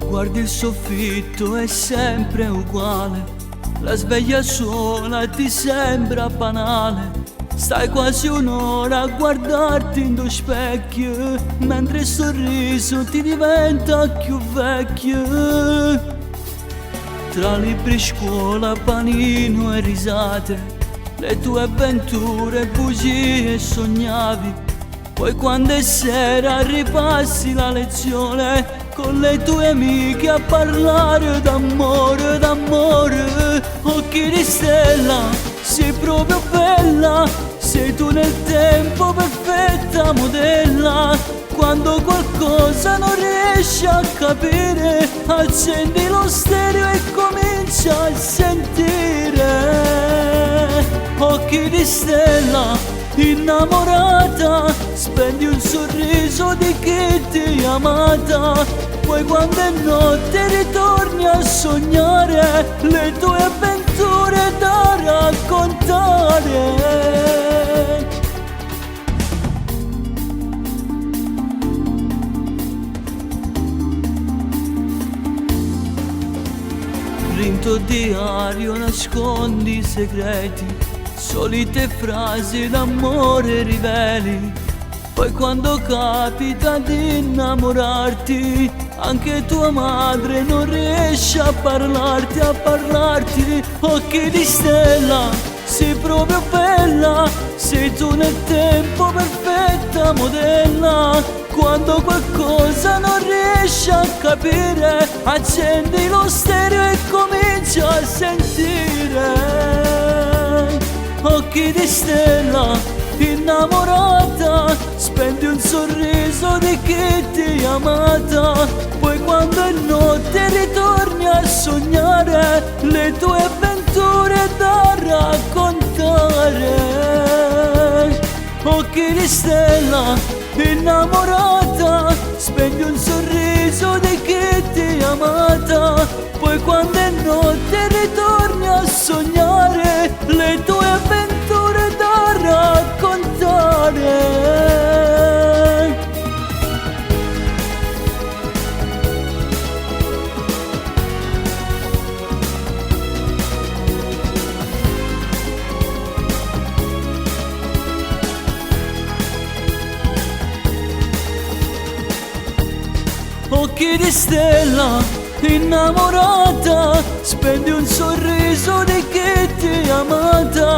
Guardi il soffitto è sempre uguale, la sveglia suona ti sembra banale. Stai quasi un'ora a guardarti in due specchio, mentre il sorriso ti diventa più vecchio. Tra libri, scuola, panino e risate, le tue avventure, bugie sognavi. Poi quando è sera ripassi la lezione con le tue amiche a parlare d'amore, d'amore. Occhi di stella, sei proprio bella, sei tu nel tempo, perfetta modella. Quando qualcosa non riesci a capire, accendi lo stereo e comincia a sentire. Occhi di stella, innamorata, spendi un sorriso di chi ti ha amata. Poi quando è notte ritorni a sognare le tue avventure da raccontare. Rinto diario, nascondi i segreti, solite frasi d'amore riveli. Poi quando capita di innamorarti, anche tua madre non riesce a parlarti, a parlarti. Occhi di stella, sei proprio bella, sei tu nel tempo, perfetta modella. Quando qualcosa non riesci a capire, accendi lo stereo e comincia a sentire. Occhi di stella, innamorata, spendi un sorriso di chi ti ha amata. Poi quando è notte ritorni a sognare le tue avventure da raccontare. Occhi di stella, innamorata, spendi un sorriso di chi ti ha amata. Poi quando è notte ritorni a sognare le tue avventure da raccontare. Occhi di stella, innamorata, spendi un sorriso di chi ti ha amata.